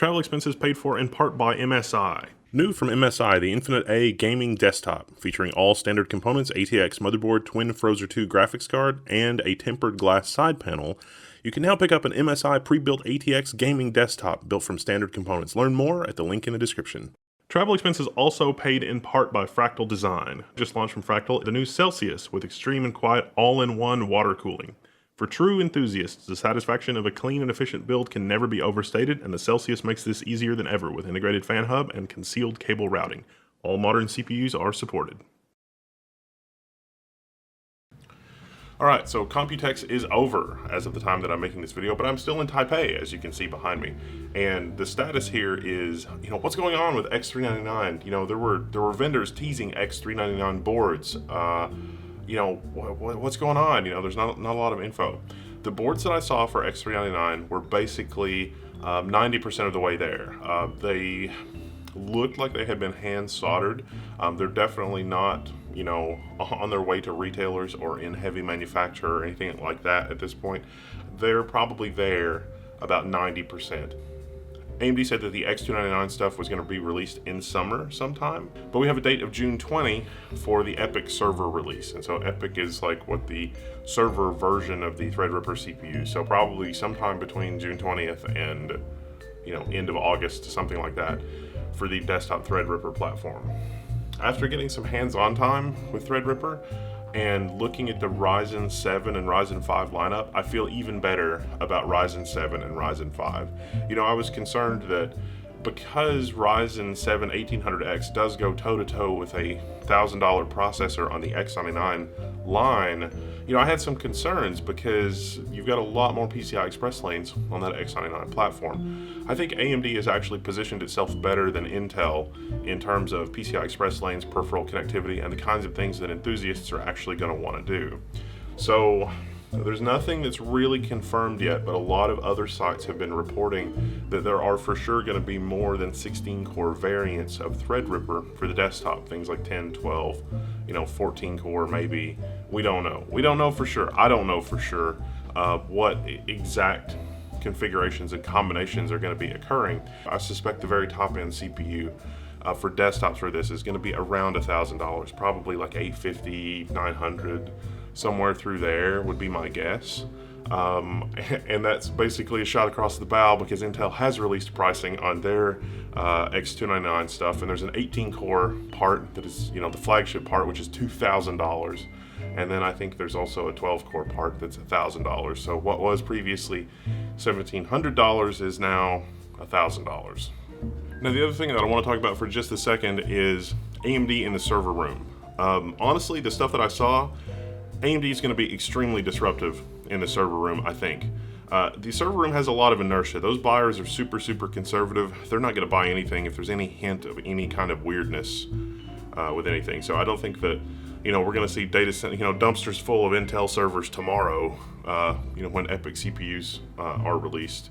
Travel expenses paid for in part by MSI. New from MSI, the Infinite A gaming desktop, featuring all standard components, ATX motherboard, twin Frozer 2 graphics card, and a tempered glass side panel. You can now pick up an MSI pre-built ATX gaming desktop built from standard components. Learn more at the link in the description. Travel expenses also paid in part by Fractal Design. Just launched from Fractal, the new Celsius with extreme and quiet all-in-one water cooling. For true enthusiasts, the satisfaction of a clean and efficient build can never be overstated, and the Celsius makes this easier than ever with integrated fan hub and concealed cable routing. All modern CPUs are supported. Alright, so Computex is over as of the time that I'm making this video, but I'm still in Taipei, as you can see behind me. And the status here is, what's going on with X399? There were vendors teasing X399 boards. What's going on? There's not a lot of info. The boards that I saw for X399 were basically 90% of the way there. They looked like they had been hand soldered. They're definitely not, on their way to retailers or in heavy manufacture or anything like that at this point. They're probably there about 90%. AMD said that the X299 stuff was going to be released in summer sometime, but we have a date of June 20 for the EPYC server release. And so EPYC is like what the server version of the Threadripper CPU. So probably sometime between June 20th and, end of August, something like that, for the desktop Threadripper platform. After getting some hands-on time with Threadripper and looking at the Ryzen 7 and Ryzen 5 lineup, I feel even better about Ryzen 7 and Ryzen 5. I was concerned that because Ryzen 7 1800X does go toe-to-toe with a $1,000 processor on the X99 line, I had some concerns because you've got a lot more PCI Express lanes on that X99 platform. I think AMD has actually positioned itself better than Intel in terms of PCI Express lanes, peripheral connectivity, and the kinds of things that enthusiasts are actually going to want to do. So there's nothing that's really confirmed yet, but a lot of other sites have been reporting that there are for sure going to be more than 16-core variants of Threadripper for the desktop. Things like 10, 12, 14-core maybe. We don't know. We don't know for sure. I don't know for sure what exact configurations and combinations are going to be occurring. I suspect the very top-end CPU for desktops for this is going to be around $1,000, probably like $850, $900. Somewhere through there would be my guess. And that's basically a shot across the bow because Intel has released pricing on their X299 stuff, and there's an 18-core part that is, the flagship part, which is $2,000. And then I think there's also a 12-core part that's $1,000. So what was previously $1,700 is now $1,000. Now the other thing that I want to talk about for just a second is AMD in the server room. Honestly, the stuff that I saw, AMD is going to be extremely disruptive in the server room, I think. The server room has a lot of inertia. Those buyers are super, super conservative. They're not going to buy anything if there's any hint of any kind of weirdness with anything. So I don't think that, we're going to see data center, dumpsters full of Intel servers tomorrow, when EPYC CPUs are released.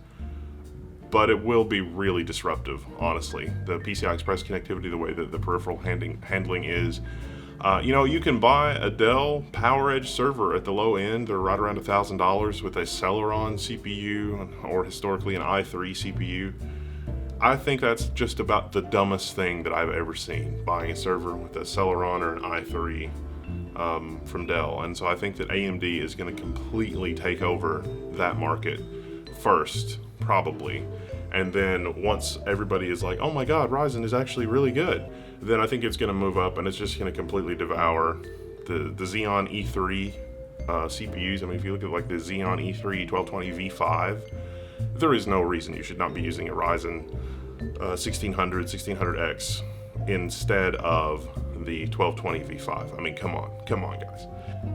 But it will be really disruptive, honestly. The PCI Express connectivity, the way that the peripheral handling is. You can buy a Dell PowerEdge server at the low end. They're right around $1,000 with a Celeron CPU or historically an i3 CPU. I think that's just about the dumbest thing that I've ever seen, buying a server with a Celeron or an i3 from Dell. And so I think that AMD is going to completely take over that market first, probably. And then once everybody is like, oh my god, Ryzen is actually really good, then I think it's going to move up and it's just going to completely devour the Xeon E3 CPUs. I mean, if you look at like the Xeon E3 1220 V5, there is no reason you should not be using a Ryzen 1600, 1600X instead of the 1220 V5. I mean, come on guys.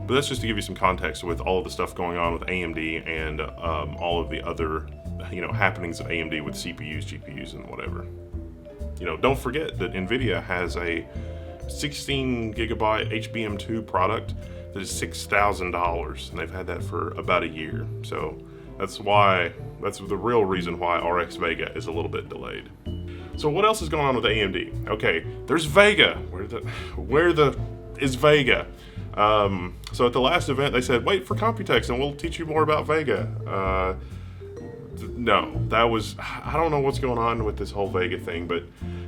But that's just to give you some context with all of the stuff going on with AMD and all of the other happenings at AMD with CPUs, GPUs, and whatever. Don't forget that NVIDIA has a 16 gigabyte HBM2 product that is $6,000, and they've had that for about a year. So that's the real reason why RX Vega is a little bit delayed. So what else is going on with AMD? Okay, there's Vega. Where is Vega? So at the last event, they said, wait for Computex and we'll teach you more about Vega. no, that was, I don't know what's going on with this whole Vega thing, but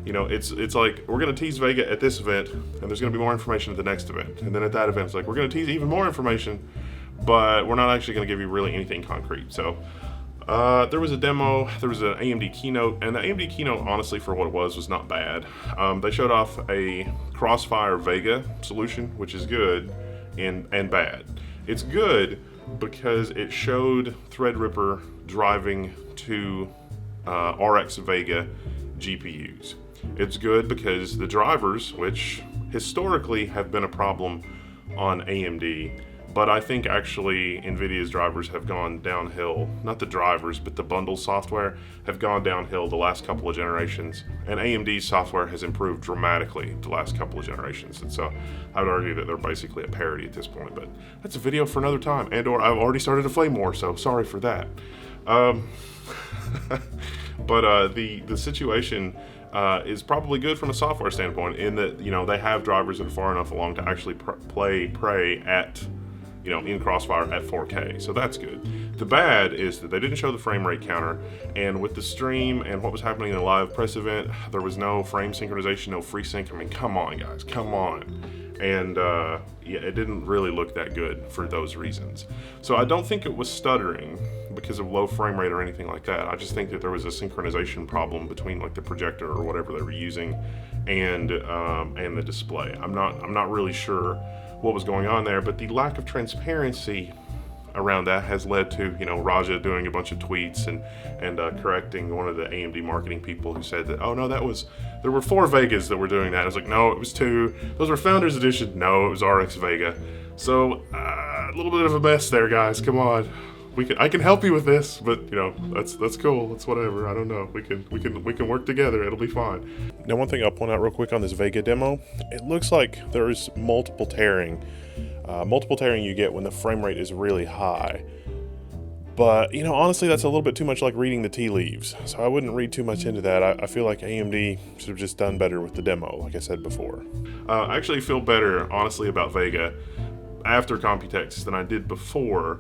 you know, it's like we're gonna tease Vega at this event, and there's gonna be more information at the next event, and then at that event, it's like we're gonna tease even more information, but we're not actually gonna give you really anything concrete. So there was a demo, there was an AMD keynote, and the AMD keynote, honestly, for what it was not bad. They showed off a Crossfire Vega solution, which is good and bad. It's good because it showed Threadripper driving to RX Vega GPUs. It's good because the drivers, which historically have been a problem on AMD, but I think actually NVIDIA's drivers have gone downhill. Not the drivers, but the bundle software have gone downhill the last couple of generations. And AMD's software has improved dramatically the last couple of generations. And so I would argue that they're basically a parity at this point. But that's a video for another time. And or I've already started a flame war, so sorry for that. But the situation is probably good from a software standpoint in that, you know, they have drivers that are far enough along to actually play Prey at, you know, in Crossfire at 4K, so that's good. The bad is that they didn't show the frame rate counter, and with the stream and what was happening in the live press event, there was no frame synchronization, no FreeSync. I mean, come on, guys, come on. And yeah, it didn't really look that good for those reasons. So I don't think it was stuttering because of low frame rate or anything like that. I just think that there was a synchronization problem between like the projector or whatever they were using and the display. I'm not really sure what was going on there, but the lack of transparency around that has led to, you know, Raja doing a bunch of tweets and correcting one of the AMD marketing people who said that, oh no, there were 4 Vegas that were doing that. I was like, no, it was 2. Those were Founders Edition. No, it was RX Vega. So a little bit of a mess there, guys. Come on. I can help you with this, but you know, that's cool. That's whatever. I don't know. We can work together. It'll be fine. Now, one thing I'll point out real quick on this Vega demo, it looks like there's multiple tearing. Multiple tearing you get when the frame rate is really high. But, you know, honestly, that's a little bit too much like reading the tea leaves. So I wouldn't read too much into that. I feel like AMD should have just done better with the demo, like I said before. I actually feel better, honestly, about Vega after Computex than I did before.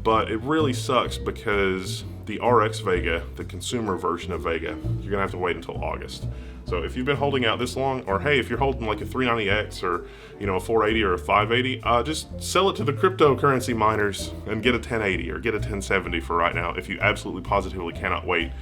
But it really sucks because the RX Vega, the consumer version of Vega, you're gonna have to wait until August. So if you've been holding out this long, or hey, if you're holding like a 390X or, you know, a 480 or a 580, just sell it to the cryptocurrency miners and get a 1080 or get a 1070 for right now if you absolutely positively cannot wait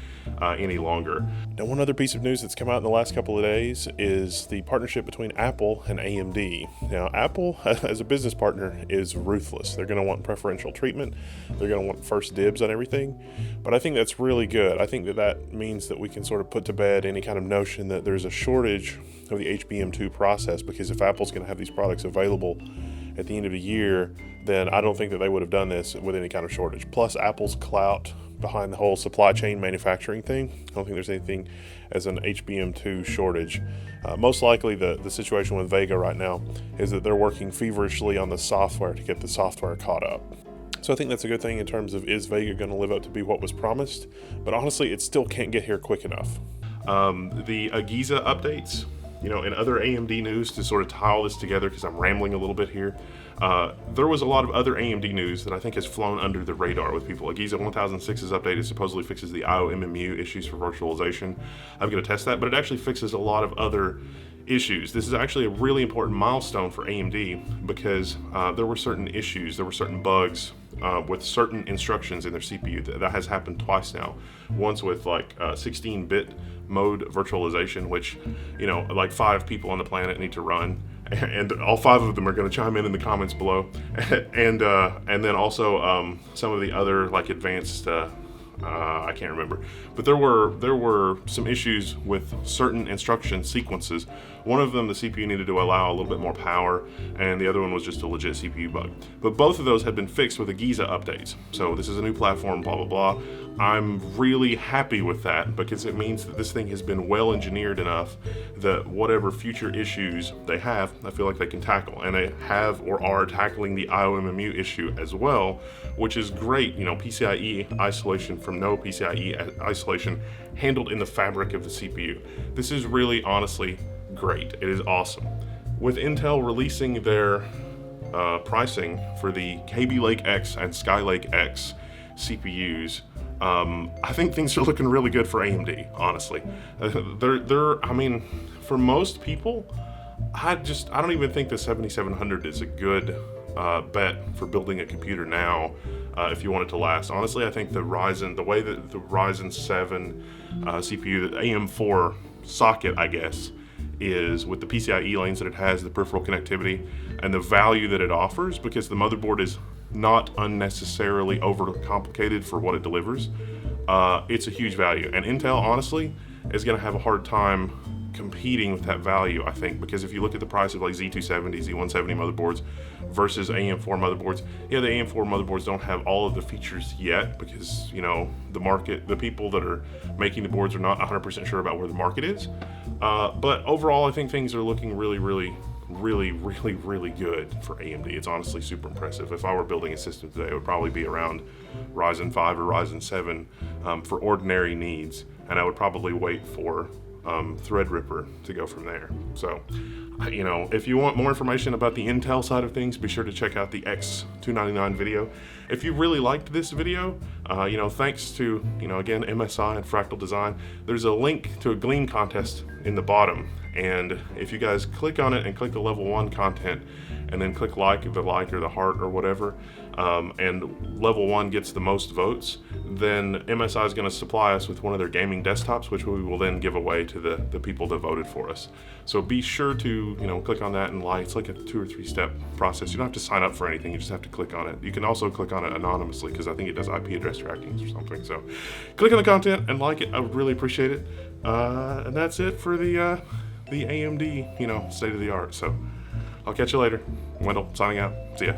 any longer. Now, one other piece of news that's come out in the last couple of days is the partnership between Apple and AMD. Now, Apple, as a business partner, is ruthless. They're going to want preferential treatment. They're going to want first dibs on everything. But I think that's really good. I think that means that we can sort of put to bed any kind of notion that there's a shortage of the HBM2 process, because if Apple's going to have these products available at the end of the year, then I don't think that they would have done this with any kind of shortage. Plus, Apple's clout behind the whole supply chain manufacturing thing, I don't think there's anything as an HBM2 shortage. Most likely the situation with Vega right now is that they're working feverishly on the software to get the software caught up. So I think that's a good thing in terms of, is Vega going to live up to be what was promised? But honestly, it still can't get here quick enough. The AGESA updates, you know, and other AMD news to sort of tie all this together, because I'm rambling a little bit here. There was a lot of other AMD news that I think has flown under the radar with people. AGESA 1006's update supposedly fixes the IOMMU issues for virtualization. I'm going to test that, but it actually fixes a lot of other issues. This is actually a really important milestone for AMD because there were certain issues, there were certain bugs with certain instructions in their CPU. That has happened twice now. Once with like 16-bit mode virtualization, which, you know, like 5 people on the planet need to run, and all 5 of them are going to chime in the comments below. And then also some of the other like advanced I can't remember, but there were some issues with certain instruction sequences. One of them, the CPU needed to allow a little bit more power, and the other one was just a legit CPU bug. But both of those had been fixed with AGESA updates. So this is a new platform, blah, blah, blah. I'm really happy with that because it means that this thing has been well engineered enough that whatever future issues they have, I feel like they can tackle. And they have or are tackling the IOMMU issue as well, which is great. You know, PCIe isolation from no PCIe isolation handled in the fabric of the CPU. This is really, honestly, great. It is awesome. With Intel releasing their pricing for the Kaby Lake X and Skylake X CPUs I think things are looking really good for AMD, honestly. I mean, for most people, I don't even think the 7700 is a good bet for building a computer now if you want it to last. Honestly, I think the way that the Ryzen 7 CPU, the AM4 socket, I guess, is with the PCIe lanes that it has, the peripheral connectivity, and the value that it offers, because the motherboard is not unnecessarily overcomplicated for what it delivers. It's a huge value, and Intel, honestly, is going to have a hard time competing with that value, I think, because if you look at the price of like Z270, Z170 motherboards versus AM4 motherboards, yeah, the AM4 motherboards don't have all of the features yet because, you know, the people that are making the boards are not 100% sure about where the market is. But overall, I think things are looking really good for AMD. It's honestly super impressive. If I were building a system today, it would probably be around Ryzen 5 or Ryzen 7 for ordinary needs, and I would probably wait for Threadripper to go from there. So, you know, if you want more information about the Intel side of things, be sure to check out the X399 video. If you really liked this video, you know, thanks to, you know, again, MSI and Fractal Design, there's a link to a Gleam contest in the bottom. And if you guys click on it and click the level 1 content, and then click like or the heart or whatever, and level 1 gets the most votes, then MSI is going to supply us with one of their gaming desktops, which we will then give away to the people that voted for us. So be sure to, you know, click on that and like. It's like a 2 or 3 step process. You don't have to sign up for anything. You just have to click on it. You can also click on it anonymously because I think it does IP address tracking or something. So click on the content and like it. I would really appreciate it. And that's it for the AMD, you know, state of the art. So I'll catch you later. Wendell signing out. See ya.